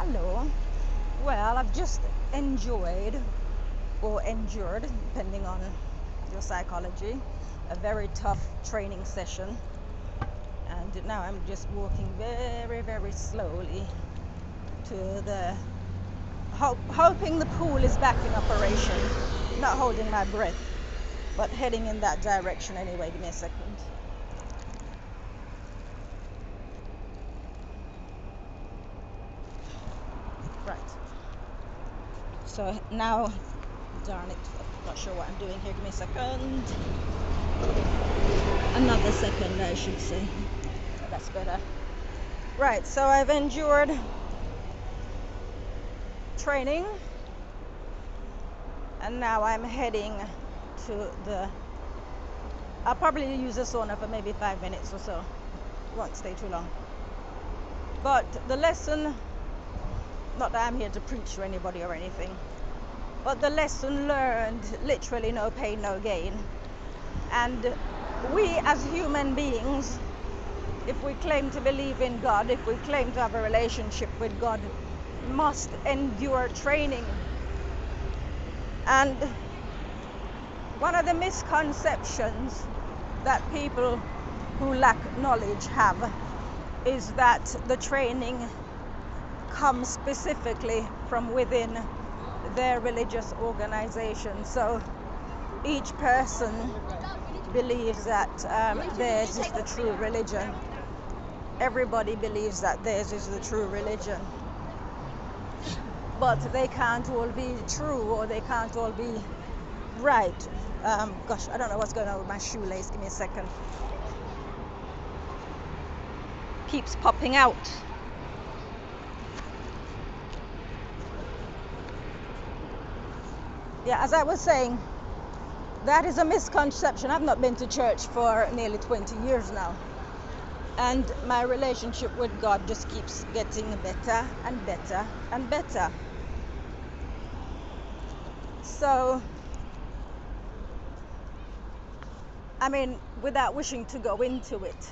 Hello. Well, I've just enjoyed or endured, depending on your psychology, a very tough training session. And now I'm just walking very, very slowly to the hoping the pool is back in operation. Not holding my breath, but heading in that direction anyway. Give me a second. Right. So now, darn it, I'm not sure what I'm doing here. Give me a second. Another second, I should say. That's better. Right, so I've endured training, and now I'm heading to I'll probably use the sauna for maybe 5 minutes or so. It won't stay too long. But the lesson, not that I'm here to preach to anybody or anything, but the lesson learned, literally no pain, no gain. And we as human beings, if we claim to believe in God, if we claim to have a relationship with God, must endure training. And one of the misconceptions that people who lack knowledge have is that the training comes specifically from within their religious organization. So each person believes that theirs is the true religion. Everybody believes that theirs is the true religion. But they can't all be true, or they can't all be right. Gosh, I don't know what's going on with my shoelace. Give me a second. Keeps popping out. Yeah, as I was saying, that is a misconception. I've not been to church for nearly 20 years now. And my relationship with God just keeps getting better and better and better. So, I mean, without wishing to go into it,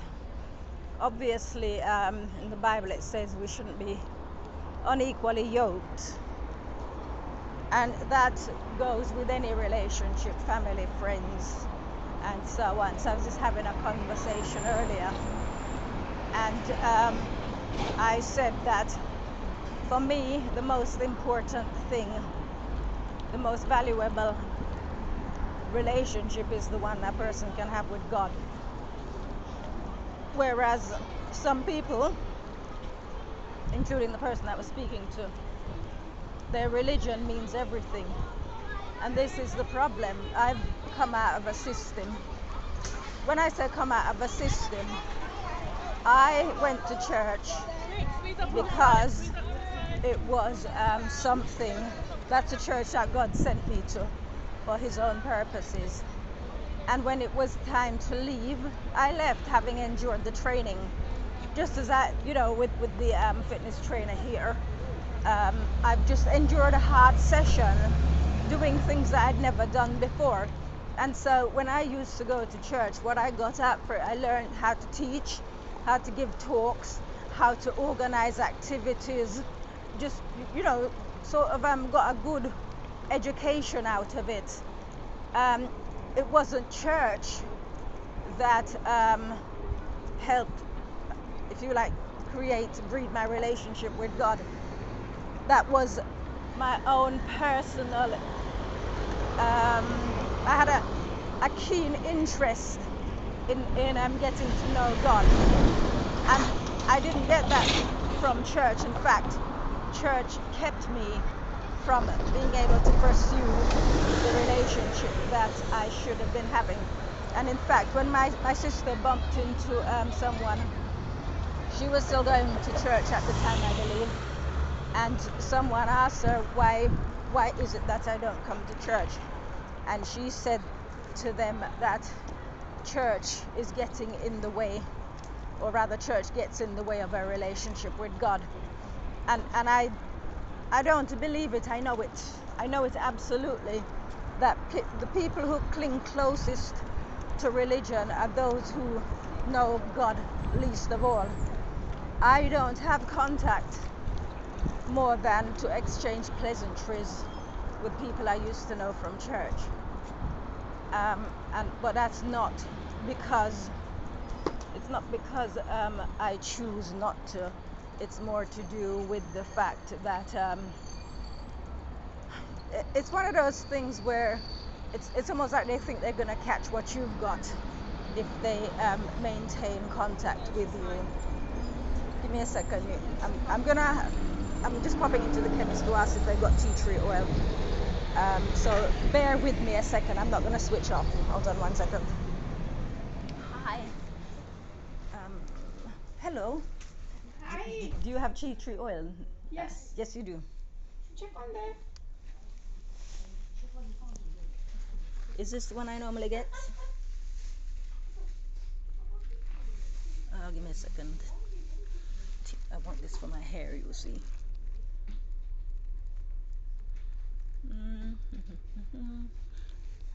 obviously in the Bible it says we shouldn't be unequally yoked. And that goes with any relationship, family, friends, and so on. So I was just having a conversation earlier, and I said that for me, the most important thing, the most valuable relationship is the one a person can have with God. Whereas some people, including the person I was speaking to, their religion means everything. And this is the problem. I've come out of a system. When I say come out of a system, I went to church because it was something, that's a church that God sent me to for his own purposes. And when it was time to leave, I left having endured the training. Just as I, with the fitness trainer here, I've just endured a hard session doing things that I'd never done before. And so when I used to go to church, what I got out for it, I learned how to teach, how to give talks, how to organize activities, just, sort of got a good education out of it. It wasn't church that helped, if you like, breed my relationship with God. That was my own personal, I had a keen interest in getting to know God. And I didn't get that from church. In fact, church kept me from being able to pursue the relationship that I should have been having. And in fact, when my sister bumped into someone, she was still going to church at the time, I believe, and someone asked her, why is it that I don't come to church? And she said to them that church is getting in the way, or rather church gets in the way of a relationship with God. And I don't believe it. I know it absolutely, that the people who cling closest to religion are those who know God least of all. I don't have contact more than to exchange pleasantries with people I used to know from church. But that's not because I choose not to. It's more to do with the fact that it's one of those things where it's almost like they think they're going to catch what you've got if they maintain contact with you. Give me a second. I'm just popping into the chemist to ask if they've got tea tree oil. So bear with me a second. I'm not going to switch off. Hold on 1 second. Hi. Hello. Hi. Do you have tea tree oil? Yes. Yes, you do. Check on there. Is this the one I normally get? Give me a second. I want this for my hair, you see.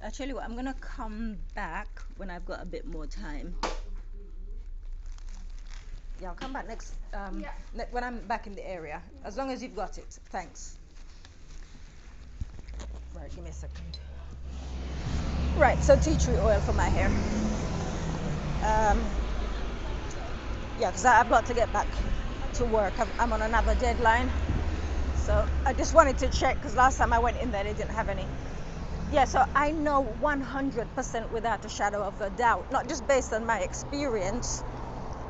I tell you what, I'm gonna come back when I've got a bit more time. Yeah, I'll come back next when I'm back in the area. As long as you've got it. Thanks. Right, give me a second. Right, so tea tree oil for my hair. Yeah, because I've got to get back to work. I'm on another deadline. So I just wanted to check, because last time I went in there, they didn't have any. Yeah, so I know 100% without a shadow of a doubt, not just based on my experience,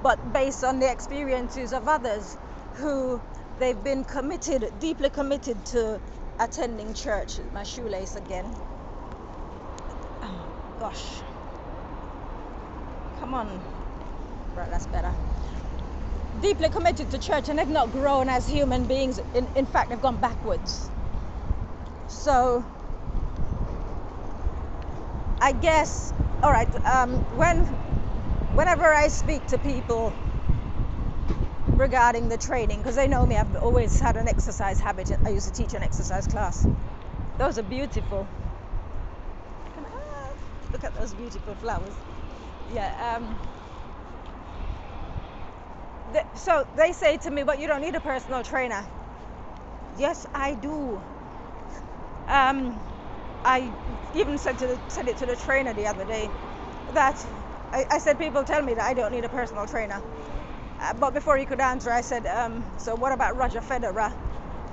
but based on the experiences of others who they've been committed, deeply committed to attending church. My shoelace again. Oh, gosh. Come on. Right, that's better. Deeply committed to church, and they've not grown as human beings. In fact, they've gone backwards. So I guess, all right, whenever I speak to people regarding the training, because they know me, I've always had an exercise habit. I used to teach an exercise class. Those are beautiful. Look at those beautiful flowers. Yeah. So they say to me, but you don't need a personal trainer. Yes, I do. I even said it to the trainer the other day that I said, people tell me that I don't need a personal trainer. But before he could answer, I said, so what about Roger Federer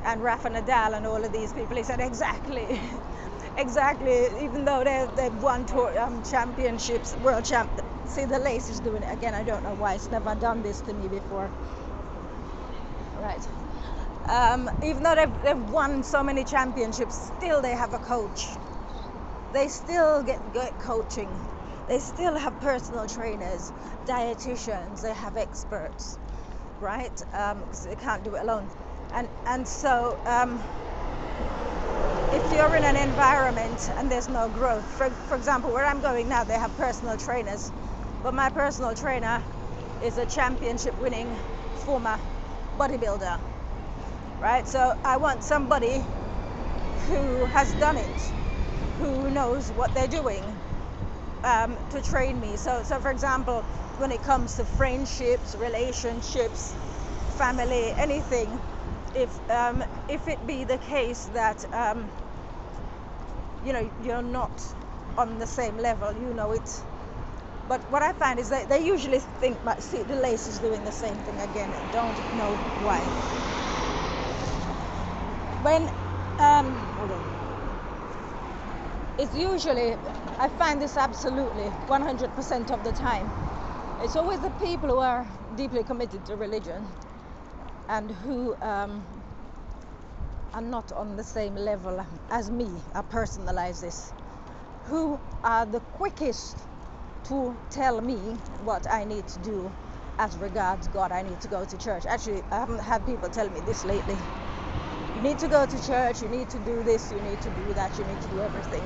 and Rafa Nadal and all of these people? He said, exactly. Exactly. Even though they've won championships, world champ. See, the lace is doing it again. I don't know why. It's never done this to me before. Right. Even though they've won so many championships, still they have a coach. They still get coaching. They still have personal trainers, dietitians. They have experts, right? Because they can't do it alone. And so if you're in an environment and there's no growth, for example, where I'm going now, they have personal trainers, but my personal trainer is a championship-winning former bodybuilder. Right, so I want somebody who has done it, who knows what they're doing, to train me. So for example, when it comes to friendships, relationships, family, anything, if it be the case that you're not on the same level, it. But what I find is that they usually think, see, the lace is doing the same thing again. I don't know why. When hold on, it's usually, I find this absolutely 100% of the time, it's always the people who are deeply committed to religion and who are not on the same level as me. I personalize this, who are the quickest to tell me what I need to do as regards God. I need to go to church. Actually, I haven't had people tell me this lately. You need to go to church, you need to do this, you need to do that, you need to do everything.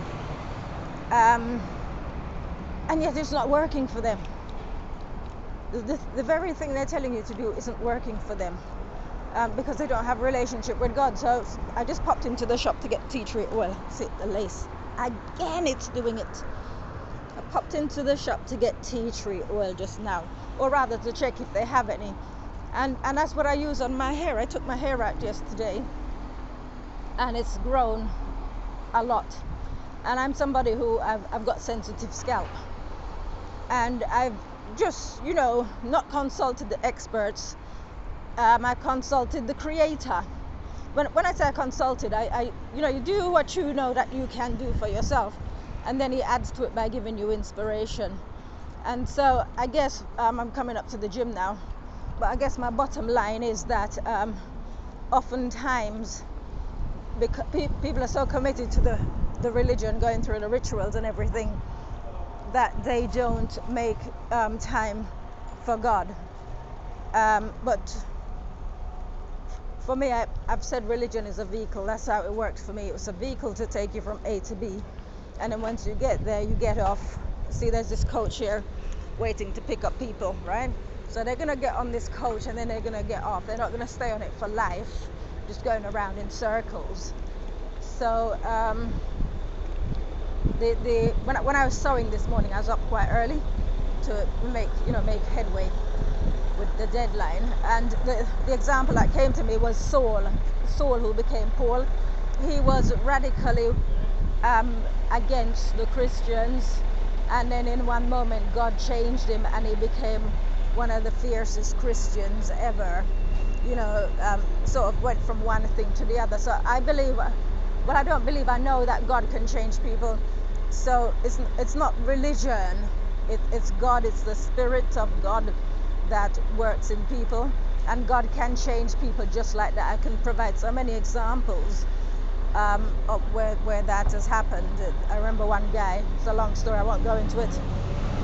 And yet it's not working for them. The very thing they're telling you to do isn't working for them, because they don't have a relationship with God. So I just popped into the shop to get tea tree oil. See, the lace. Again, it's doing it. I popped into the shop to get tea tree oil just now, or rather to check if they have any. And that's what I use on my hair. I took my hair out yesterday, and it's grown a lot. And I'm somebody who I've got sensitive scalp, and I've just not consulted the experts. I consulted the creator. When I say I consulted, I you do what you know that you can do for yourself, and then he adds to it by giving you inspiration. And so I guess I'm coming up to the gym now, but I guess my bottom line is that oftentimes because people are so committed to the religion, going through the rituals and everything, that they don't make time for God. But for me, I've said religion is a vehicle. That's how it worked for me. It was a vehicle to take you from A to B. And then once you get there, you get off. See, there's this coach here waiting to pick up people, right? So they're going to get on this coach and then they're going to get off. They're not going to stay on it for life, just going around in circles. So when I was sewing this morning, I was up quite early to make headway with the deadline. And the example that came to me was Saul, who became Paul. He was radically against the Christians, and then in one moment God changed him and he became one of the fiercest Christians ever. Sort of went from one thing to the other. So I believe, well, I don't believe, I know that God can change people. So it's not religion, it's God, it's the Spirit of God that works in people, and God can change people just like that. I can provide so many examples of where that has happened. I remember one guy, it's a long story, I won't go into it,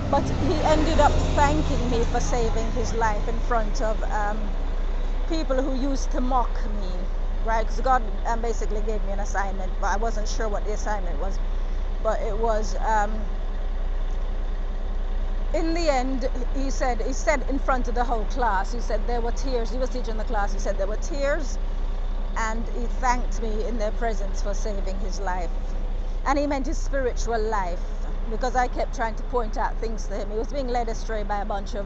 but he ended up thanking me for saving his life in front of people who used to mock me, right? Because God basically gave me an assignment, but I wasn't sure what the assignment was. But it was, in the end, he said in front of the whole class, he said there were tears. He was teaching the class. He said there were tears, and he thanked me in their presence for saving his life. And he meant his spiritual life, because I kept trying to point out things to him. He was being led astray by a bunch of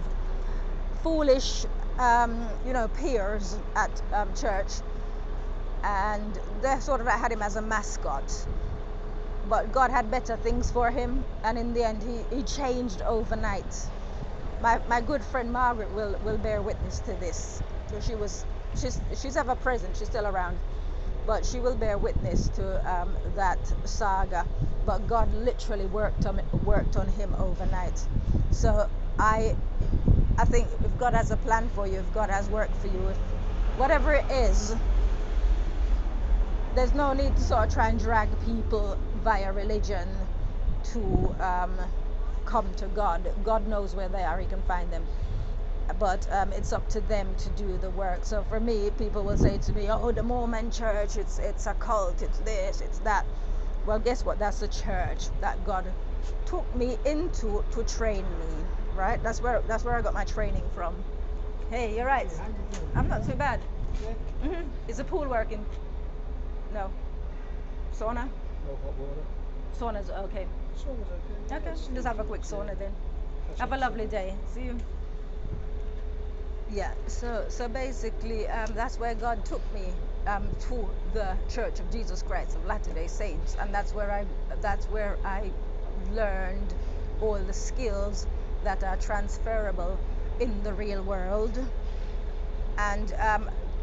foolish, peers at church, and they sort of had him as a mascot. But God had better things for him, and in the end he changed overnight. My good friend Margaret will bear witness to this. So she's ever present, she's still around, but she will bear witness to that saga. But God literally worked on him overnight. So I think if God has a plan for you, if God has work for you, if whatever it is, there's no need to sort of try and drag people via religion to come to God. God knows where they are, he can find them. But it's up to them to do the work. So for me, people will say to me, oh, the Mormon church, it's a cult, it's this, it's that. Well, guess what? That's a church that God took me into to train me, right? That's where I got my training from. Hey, you're right. I'm not too bad. Is the pool working? No. Sauna? No hot water. Sauna's okay. Sauna's okay. Okay, just have a quick sauna then. Have a lovely day. See you. Yeah, so basically that's where God took me to the Church of Jesus Christ of Latter-day Saints, and that's where I learned all the skills that are transferable in the real world. And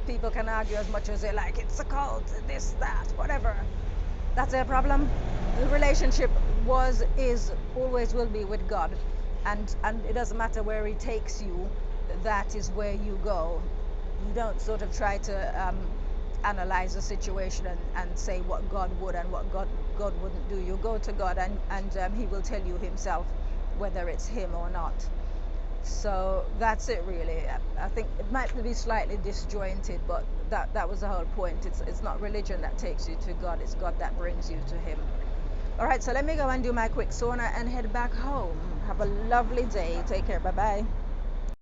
people can argue as much as they like, it's a cult, this, that, whatever. That's their problem. The relationship is, always will be with God, and it doesn't matter where he takes you, that is where you go. You don't sort of try to analyze the situation and say what God would and what God wouldn't do. You go to God, and he will tell you himself whether it's him or not. So that's it really. I think it might be slightly disjointed, but that was the whole point. It's not religion that takes you to God, it's God that brings you to him. All right, so let me go and do my quick sauna and head back home. Have a lovely day. Take care. Bye-bye.